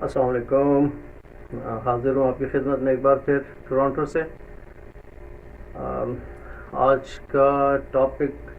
السلام علیکم. حاضر ہوں آپ کی خدمت میں ایک بار پھر ٹورانٹو سے. آج کا ٹاپک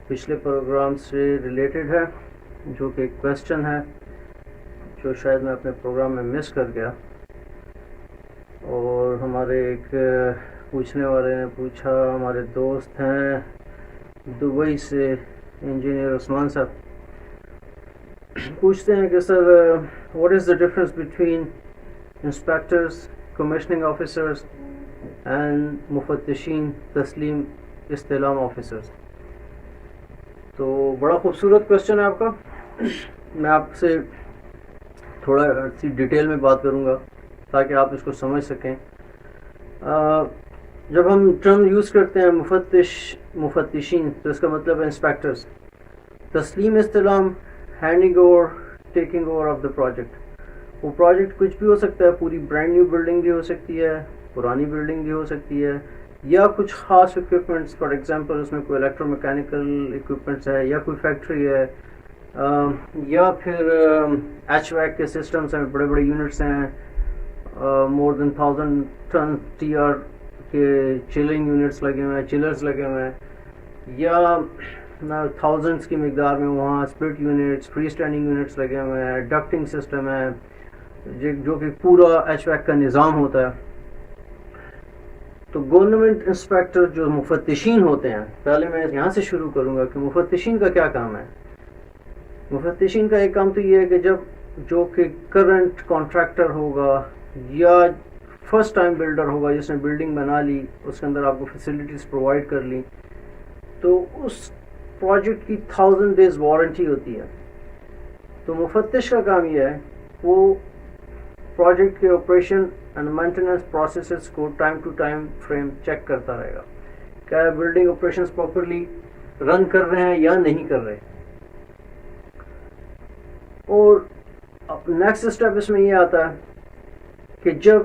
پچھلے پروگرام سے ریلیٹڈ ہے، جو کہ ایک کویسچن ہے جو شاید میں اپنے پروگرام میں مس کر گیا. اور ہمارے ایک پوچھنے والے نے پوچھا، ہمارے دوست ہیں دبئی سے انجینئر عثمان صاحب، پوچھتے ہیں کہ sir what is the difference between inspectors, commissioning officers and مفتشین، تسلیم استعلام آفیسرز. تو بڑا خوبصورت کویسچن ہے آپ کا. میں آپ سے تھوڑا سی ڈیٹیل میں بات کروں گا تاکہ آپ اس کو سمجھ سکیں. جب ہم ٹرم یوز کرتے ہیں مفتشین، تو اس کا مطلب ہے انسپیکٹرز. تسلیم استعلام، handing over, taking over of the project. وہ پروجیکٹ کچھ بھی ہو سکتا ہے، پوری برانڈ نیو بلڈنگ بھی ہو سکتی ہے، پرانی بلڈنگ بھی ہو سکتی ہے، یا کچھ خاص اکوپمنٹس. فار ایگزامپل اس میں کوئی الیکٹرو میکینیکل اکوپمنٹس ہے، یا کوئی فیکٹری ہے، یا پھر ایچ ویک کے سسٹمس ہیں، بڑے بڑے یونٹس ہیں، مور دین 1000 ٹن ٹی آر کے چلنگ یونٹس لگے ہوئے ہیں، چلرز لگے ہوئے ہیں، یا تھاؤزنڈس کی مقدار میں وہاں split units, free standing units لگے ہوئے ہیں، ڈکٹنگ سسٹم ہے، جو کہ پورا ایچ ویک کا نظام ہوتا ہے. تو گورنمنٹ انسپیکٹر جو مفتشین ہوتے ہیں، پہلے میں یہاں سے شروع کروں گا کہ مفتشین کا کیا کام ہے. مفتشین کا ایک کام تو یہ ہے کہ جو کہ کرنٹ کانٹریکٹر ہوگا یا فرسٹ ٹائم بلڈر ہوگا جس نے بلڈنگ بنا لی، اس کے اندر آپ کو فیسلٹیز پرووائڈ کر لی، تو اس پروجیکٹ کی 1000 days وارنٹی ہوتی ہے. تو مفتش کا کام یہ ہے، وہ پروجیکٹ کے آپریشن اینڈ مینٹیننس پروسیسز کو time to time frame check کرتا رہے گا، کیا بلڈنگ آپریشنز پراپرلی رن کر رہے ہیں یا نہیں کر رہے. اور نیکسٹ اسٹیپ اس میں یہ آتا ہے کہ جب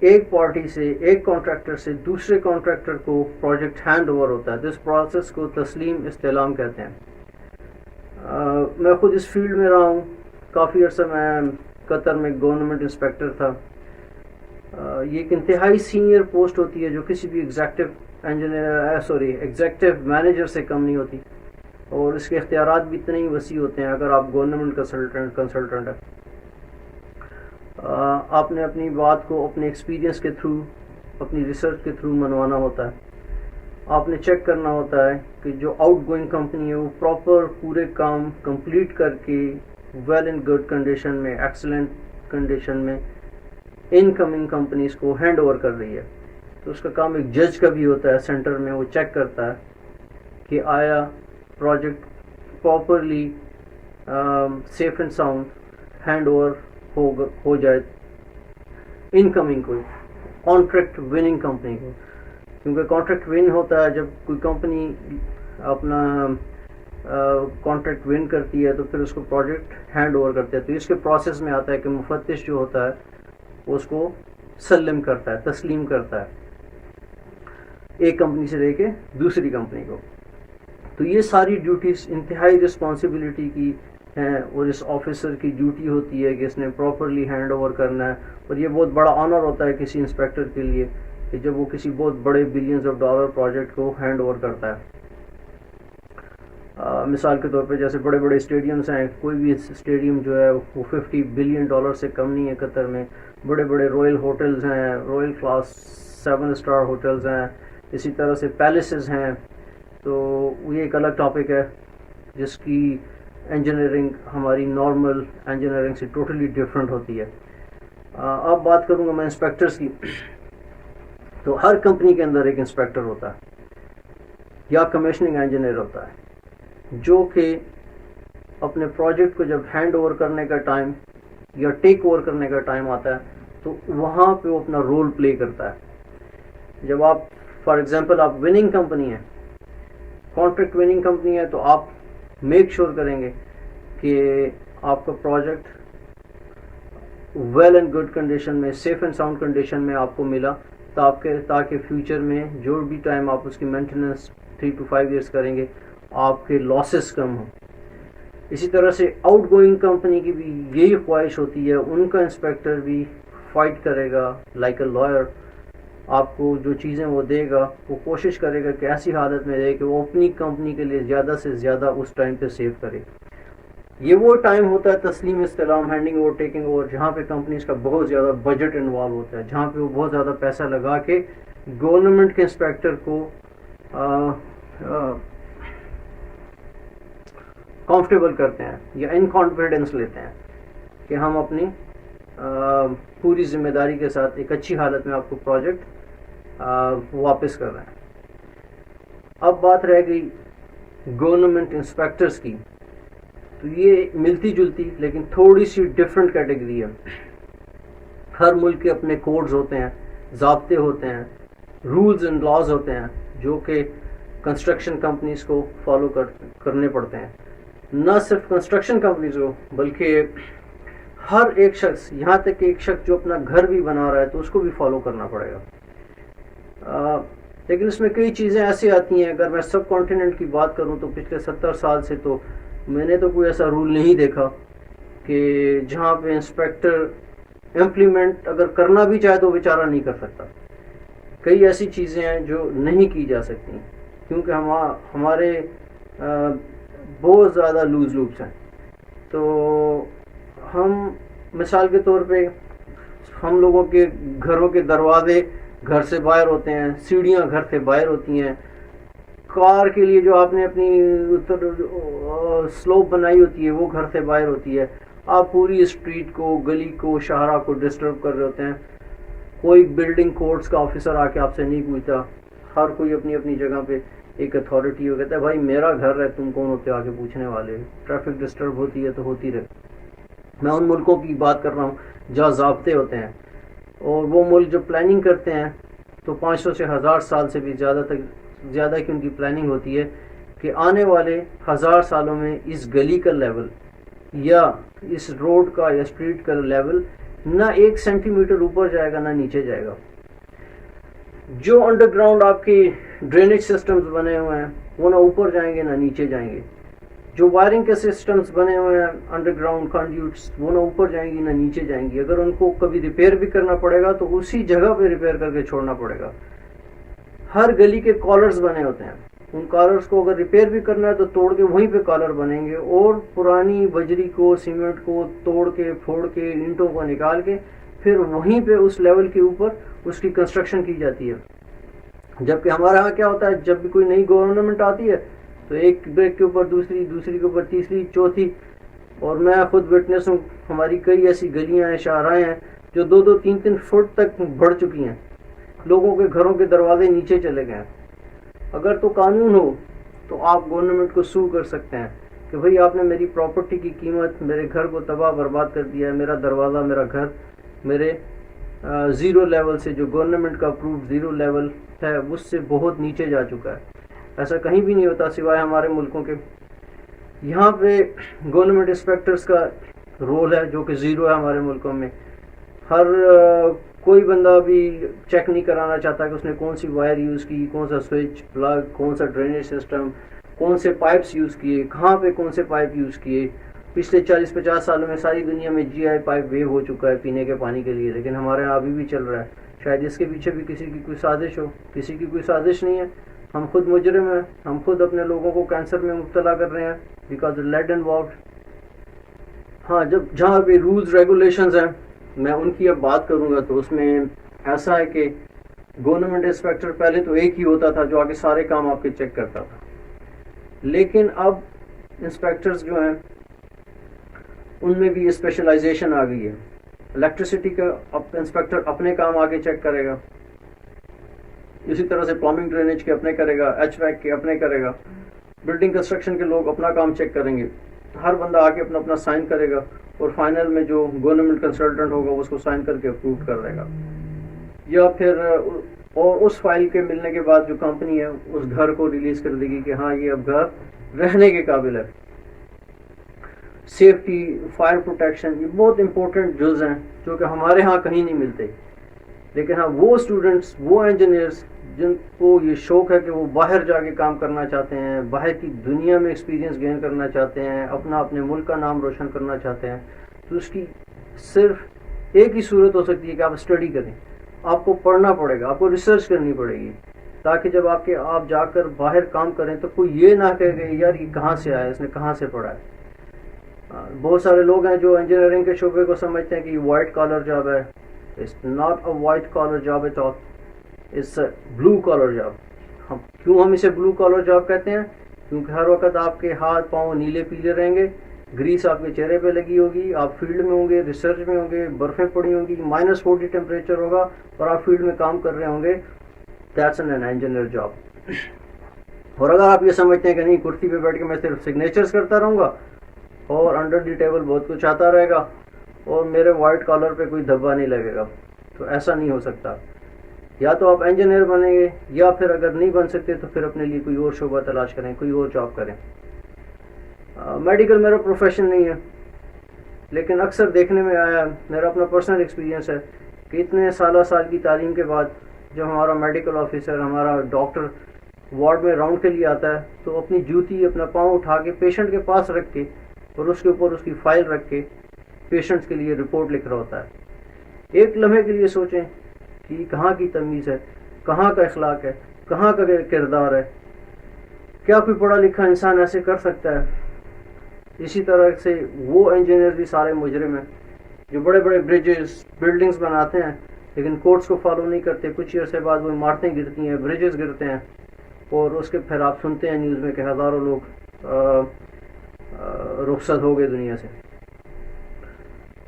ایک پارٹی سے، ایک کانٹریکٹر سے دوسرے کانٹریکٹر کو پروجیکٹ ہینڈ اوور ہوتا ہے، تو اس پروسیس کو تسلیم استعلام کہتے ہیں. میں خود اس فیلڈ میں رہا ہوں کافی عرصہ. میں قطر میں گورنمنٹ انسپیکٹر تھا. یہ ایک انتہائی سینئر پوسٹ ہوتی ہے جو کسی بھی ایگزیکٹو مینیجر سے کم نہیں ہوتی، اور اس کے اختیارات بھی اتنے ہی وسیع ہوتے ہیں اگر آپ گورنمنٹ کنسلٹنٹ ہیں. آپ نے اپنی بات کو اپنے ایکسپیرینس کے تھرو، اپنی ریسرچ کے تھرو منوانا ہوتا ہے. آپ نے چیک کرنا ہوتا ہے کہ جو آؤٹ گوئنگ کمپنی ہے وہ پراپر پورے کام کمپلیٹ کر کے ویل اینڈ گڈ کنڈیشن میں، ایکسلنٹ کنڈیشن میں ان کمنگ کمپنیز کو ہینڈ اوور کر رہی ہے. تو اس کا کام ایک جج کا بھی ہوتا ہے سینٹر میں، وہ چیک کرتا ہے کہ آیا project properly safe and sound hand over ہو جائے ان کمنگ کو، کانٹریکٹ وننگ کمپنی کو. کیونکہ کانٹریکٹ ون ہوتا ہے جب کوئی کمپنی اپنا کانٹریکٹ ون کرتی ہے تو پھر اس کو پروجیکٹ ہینڈ اوور کرتے ہیں. تو اس کے پروسیس میں آتا ہے کہ مفتش جو ہوتا ہے وہ اس کو سلم کرتا ہے، تسلیم کرتا ہے ایک کمپنی سے لے کے دوسری کمپنی کو. تو یہ ساری ڈیوٹیز انتہائی رسپانسبلٹی کی ہیں، اور اس آفیسر کی ڈیوٹی ہوتی ہے کہ اس نے پراپرلی ہینڈ اوور کرنا ہے. اور یہ بہت بڑا آنر ہوتا ہے کسی انسپیکٹر کے لیے کہ جب وہ کسی بہت بڑے بلینز آف ڈالر پروجیکٹ کو ہینڈ اوور کرتا ہے. مثال کے طور پہ جیسے بڑے بڑے اسٹیڈیمز ہیں، کوئی بھی اسٹیڈیم جو ہے وہ $50 بلین سے کم نہیں ہے قطر میں. بڑے بڑے رائل ہوٹلز ہیں، رائل کلاس 7 اسٹار ہوٹلز ہیں، اسی طرح سے پیلسز ہیں. تو یہ ایک الگ ٹاپک ہے جس کی انجینئرنگ ہماری نارمل انجینئرنگ سے ٹوٹلی ڈفرینٹ ہوتی ہے. اب بات کروں گا میں انسپیکٹرز کی. تو ہر کمپنی کے اندر ایک انسپیکٹر ہوتا ہے یا کمیشننگ انجینئر ہوتا ہے، جو کہ اپنے پروجیکٹ کو جب ہینڈ اوور کرنے کا ٹائم یا ٹیک اوور کرنے کا ٹائم آتا ہے تو وہاں پہ وہ اپنا رول پلے کرتا ہے. جب آپ فار ایگزامپل آپ وننگ کمپنی ہے، کانٹریکٹ وننگ کمپنی ہے، تو آپ میک شور کریں گے کہ آپ کا project well and good condition میں، سیف اینڈ ساؤنڈ کنڈیشن میں آپ کو ملا، تاکہ فیوچر میں جو بھی ٹائم آپ اس کی مینٹیننس 3 to 5 years کریں گے آپ کے لاسز کم ہوں. اسی طرح سے آؤٹ گوئنگ کمپنی کی بھی یہی خواہش ہوتی ہے, ان کا انسپیکٹر بھی فائٹ کرے گا لائک اے لائر. آپ کو جو چیزیں وہ دے گا وہ کوشش کرے گا کہ ایسی حالت میں رہے کہ وہ اپنی کمپنی کے لیے زیادہ سے زیادہ اس ٹائم پہ سیو کرے. یہ وہ ٹائم ہوتا ہے تسلیم استلام, ہینڈنگ اوور, ٹیکنگ اوور, جہاں پہ کمپنیز کا بہت زیادہ بجٹ انوالو ہوتا ہے, جہاں پہ وہ بہت زیادہ پیسہ لگا کے گورنمنٹ کے انسپیکٹر کو کمفرٹیبل کرتے ہیں یا ان کانفیڈنس لیتے ہیں کہ ہم اپنی پوری ذمہ داری کے ساتھ ایک اچھی حالت میں آپ کو پروجیکٹ واپس کر رہے ہیں. اب بات رہ گئی گورنمنٹ انسپیکٹرز کی, تو یہ ملتی جلتی لیکن تھوڑی سی ڈفرینٹ کیٹیگری ہے. ہر ملک کے اپنے کوڈز ہوتے ہیں, ضابطے ہوتے ہیں, رولز اینڈ لاز ہوتے ہیں جو کہ کنسٹرکشن کمپنیز کو فالو کرنے پڑتے ہیں. نہ صرف کنسٹرکشن کمپنیز کو بلکہ ہر ایک شخص, یہاں تک کہ ایک شخص جو اپنا گھر بھی بنا رہا ہے تو اس کو بھی فالو کرنا پڑے گا. لیکن اس میں کئی چیزیں ایسی آتی ہیں, اگر میں سب کانٹیننٹ کی بات کروں تو پچھلے 70 سال سے تو میں نے تو کوئی ایسا رول نہیں دیکھا کہ جہاں پہ انسپیکٹر امپلیمنٹ اگر کرنا بھی چاہے تو بیچارہ نہیں کر سکتا. کئی ایسی چیزیں ہیں جو نہیں کی جا سکتی کیونکہ ہمارے بہت زیادہ لوز لوپس ہیں. تو ہم مثال کے طور پہ ہم لوگوں کے گھروں کے دروازے گھر سے باہر ہوتے ہیں, سیڑھیاں گھر سے باہر ہوتی ہیں, کار کے لیے جو آپ نے اپنی سلوپ بنائی ہوتی ہے وہ گھر سے باہر ہوتی ہے. آپ پوری اسٹریٹ کو, گلی کو, شاہراہ کو ڈسٹرب کر رہے ہوتے ہیں. کوئی بلڈنگ کوڈز کا آفیسر آ کے آپ سے نہیں پوچھتا. ہر کوئی اپنی اپنی جگہ پہ ایک اتھارٹی ہو, کہتا ہے بھائی میرا گھر ہے, تم کون ہوتے آگے پوچھنے والے. ٹریفک ڈسٹرب ہوتی ہے تو ہوتی رہے. میں ان ملکوں کی بات کر رہا ہوں جہاں ضابطے ہوتے ہیں, اور وہ ملک جو پلاننگ کرتے ہیں تو 500 سے 1000 سال سے بھی زیادہ کی ان کی پلاننگ ہوتی ہے کہ آنے والے 1000 سالوں میں اس گلی کا لیول یا اس روڈ کا یا اسٹریٹ کا لیول نہ 1 سینٹی میٹر اوپر جائے گا نہ نیچے جائے گا. جو انڈر گراؤنڈ آپ کی ڈرینیج سسٹمز بنے ہوئے ہیں وہ نہ اوپر جائیں گے نہ نیچے جائیں گے. جو وائرنگ کے سسٹمز بنے ہوئے ہیں انڈر گراؤنڈ کنڈیوٹس وہ نہ اوپر جائیں گی نہ نیچے جائیں گی. اگر ان کو کبھی ریپیئر بھی کرنا پڑے گا تو اسی جگہ پہ ریپیئر کر کے چھوڑنا پڑے گا. ہر گلی کے کالرز بنے ہوتے ہیں, ان کالرز کو اگر ریپیئر بھی کرنا ہے تو توڑ کے وہیں پہ کالر بنیں گے, اور پرانی بجری کو, سیمنٹ کو توڑ کے پھوڑ کے, اینٹوں کو نکال کے پھر وہیں پہ اس لیول کے اوپر اس کی کنسٹرکشن کی جاتی ہے. جبکہ ہمارے یہاں کیا ہوتا ہے, جب بھی کوئی نئی گورنمنٹ آتی ہے تو ایک بریک کے اوپر دوسری, دوسری کے اوپر تیسری, چوتھی, اور میں خود وٹنس ہوں. ہماری کئی ایسی گلیاں ہیں, شاہراہیں ہیں جو 2-2, 3-3 فٹ تک بڑھ چکی ہیں. لوگوں کے گھروں کے دروازے نیچے چلے گئے ہیں. اگر تو قانون ہو تو آپ گورنمنٹ کو سو کر سکتے ہیں کہ بھئی آپ نے میری پراپرٹی کی قیمت, میرے گھر کو تباہ برباد کر دیا ہے. میرا دروازہ, میرا گھر میرے زیرو لیول سے, جو گورنمنٹ کا اپرووڈ زیرو لیول ہے, اس سے بہت نیچے جا چکا ہے. ایسا کہیں بھی نہیں ہوتا سوائے ہمارے ملکوں کے. یہاں پہ گورنمنٹ انسپیکٹرز کا رول ہے جو کہ زیرو ہے ہمارے ملکوں میں. ہر کوئی بندہ بھی چیک نہیں کرانا چاہتا کہ اس نے کون سی وائر یوز کی, کون سا سوئچ پلگ, کون سا ڈرینیج سسٹم, کون سے پائپس یوز کیے, کہاں پہ کون سے پائپ یوز کیے. پچھلے 40-50 سالوں میں ساری دنیا میں جی آئی پائپ ویو ہو چکا ہے پینے کے پانی کے لیے, لیکن ہمارے یہاں ابھی بھی چل رہا ہے. شاید اس کے پیچھے بھی کسی کی کوئی سازش ہو. کسی کی کوئی سازش نہیں ہے, ہم خود مجرم ہیں. ہم خود اپنے لوگوں کو کینسر میں مبتلا کر رہے ہیں بیکاز لیڈ انوالوڈ. ہاں, جہاں پہ رولز ریگولیشنز ہیں میں ان کی اب بات کروں گا تو اس میں ایسا ہے کہ گورنمنٹ انسپیکٹر پہلے تو ایک ہی ہوتا تھا جو آگے سارے کام آپ کے چیک کرتا تھا, لیکن اب انسپیکٹرز جو ہیں ان میں بھی اسپیشلائزیشن آ گئی ہے. الیکٹریسٹی کا انسپیکٹر اپنے کام آگے چیک کرے گا, اسی طرح سے پلمبنگ ڈرینیج کے اپنے کرے گا, ایچ ویک کے اپنے کرے گا, بلڈنگ کنسٹرکشن کے لوگ اپنا کام چیک کریں گے. ہر بندہ آ کے اپنا اپنا سائن کرے گا اور فائنل میں جو گورنمنٹ کنسلٹنٹ ہوگا اس کو سائن کر کے اپروو کر دے گا. یا پھر اور اس فائل کے ملنے کے بعد جو کمپنی ہے اس گھر کو ریلیز کر دے گی کہ ہاں یہ اب گھر رہنے کے قابل ہے. سیفٹی, فائر پروٹیکشن, یہ بہت امپورٹنٹ جز ہیں جو کہ ہمارے ہاں کہیں نہیں ملتے. لیکن ہاں وہ اسٹوڈنٹس، وہ انجینئرس جن کو یہ شوق ہے کہ وہ باہر جا کے کام کرنا چاہتے ہیں، باہر کی دنیا میں ایکسپیرینس گین کرنا چاہتے ہیں، اپنے ملک کا نام روشن کرنا چاہتے ہیں، تو اس کی صرف ایک ہی صورت ہو سکتی ہے کہ آپ اسٹڈی کریں. آپ کو پڑھنا پڑے گا، آپ کو ریسرچ کرنی پڑے گی، تاکہ جب آپ جا کر باہر کام کریں تو کوئی یہ نہ کہے کہ یار یہ کہاں سے آیا، اس نے کہاں سے پڑھا ہے. بہت سارے لوگ ہیں جو انجینئرنگ کے شعبے کو سمجھتے ہیں کہ یہ وائٹ کالر جاب ہے. It's not a white collar job at all, it's a blue collar job. ہم اسے بلو کالر جاب کہتے ہیں کیونکہ ہر وقت آپ کے ہاتھ پاؤں نیلے پیلے رہیں گے، گریس آپ کے چہرے پہ لگی ہوگی، آپ فیلڈ میں ہوں گے، ریسرچ میں ہوں گے، برفیں پڑی ہوں گی، -40 ٹیمپریچر ہوگا اور آپ فیلڈ میں کام کر رہے ہوں گے. That's an engineer job. اور اگر آپ یہ سمجھتے ہیں کہ نہیں کرسی پہ بیٹھ کے میں صرف سگنیچرز کرتا رہوں گا اور انڈر دی ٹیبل بہت کچھ آتا رہے گا اور میرے وائٹ کالر پہ کوئی دھبا نہیں لگے گا، تو ایسا نہیں ہو سکتا. یا تو آپ انجینئر بنیں گے، یا پھر اگر نہیں بن سکتے تو پھر اپنے لیے کوئی اور شعبہ تلاش کریں، کوئی اور جاب کریں. میڈیکل میرا پروفیشن نہیں ہے، لیکن اکثر دیکھنے میں آیا، میرا اپنا پرسنل ایکسپیرینس ہے کہ اتنے سال کی تعلیم کے بعد جب ہمارا میڈیکل آفیسر، ہمارا ڈاکٹر وارڈ میں راؤنڈ کے لیے آتا ہے تو اپنی جوتی، اپنا پاؤں اٹھا کے پیشنٹ کے پاس رکھ کے اور اس کے اوپر اس کی فائل رکھ کے پیشنٹس کے لیے رپورٹ لکھ رہا ہوتا ہے. ایک لمحے کے لیے سوچیں کہ کہاں کی تمیز ہے، کہاں کا اخلاق ہے، کہاں کا کردار ہے. کیا کوئی پڑھا لکھا انسان ایسے کر سکتا ہے؟ اسی طرح سے وہ انجینئر بھی سارے مجرم ہیں جو بڑے بڑے برجز، بلڈنگز بناتے ہیں لیکن کوڈس کو فالو نہیں کرتے. کچھ عرصے بعد وہ عمارتیں گرتی ہیں، برجز گرتے ہیں، اور اس کے پھر آپ سنتے ہیں نیوز میں کہ ہزاروں لوگ رخصت ہو گئے دنیا سے.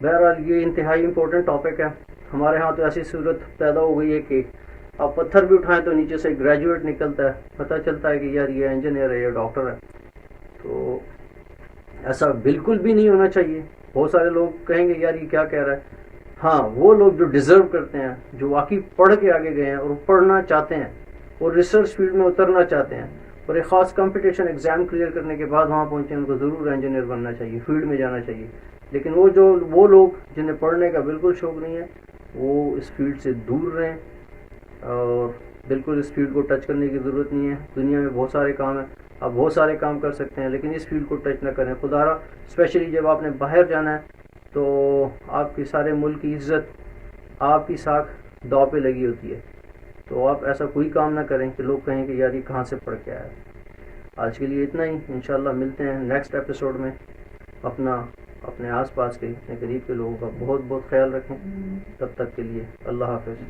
بہرحال یہ انتہائی امپورٹنٹ ٹاپک ہے. ہمارے ہاں تو ایسی صورت پیدا ہو گئی ہے کہ آپ پتھر بھی اٹھائیں تو نیچے سے گریجویٹ نکلتا ہے، پتہ چلتا ہے کہ یار یہ انجینئر ہے، یہ ڈاکٹر ہے. تو ایسا بالکل بھی نہیں ہونا چاہیے. بہت سارے لوگ کہیں گے یار یہ کیا کہہ رہا ہے. ہاں وہ لوگ جو ڈیزرو کرتے ہیں، جو واقعی پڑھ کے آگے گئے ہیں اور پڑھنا چاہتے ہیں اور ریسرچ فیلڈ میں اترنا چاہتے ہیں اور ایک خاص کمپٹیشن ایگزام کلیئر کرنے کے بعد وہاں پہنچے، ان کو ضرور انجینئر بننا چاہیے، فیلڈ میں جانا چاہیے. لیکن وہ لوگ جنہیں پڑھنے کا بالکل شوق نہیں ہے، وہ اس فیلڈ سے دور رہیں اور بالکل اس فیلڈ کو ٹچ کرنے کی ضرورت نہیں ہے. دنیا میں بہت سارے کام ہیں، آپ بہت سارے کام کر سکتے ہیں، لیکن اس فیلڈ کو ٹچ نہ کریں. خدا را اسپیشلی جب آپ نے باہر جانا ہے تو آپ کی سارے ملک کی عزت، آپ کی ساکھ داؤ پہ لگی ہوتی ہے. تو آپ ایسا کوئی کام نہ کریں کہ لوگ کہیں کہ یار یہ کہاں سے پڑھ کے آیا. آج کے لیے اتنا ہی. انشاءاللہ ملتے ہیں نیکسٹ ایپیسوڈ میں. اپنے آس پاس کے، اپنے قریب کے لوگوں کا بہت بہت خیال رکھیں. تب تک کے لیے اللہ حافظ.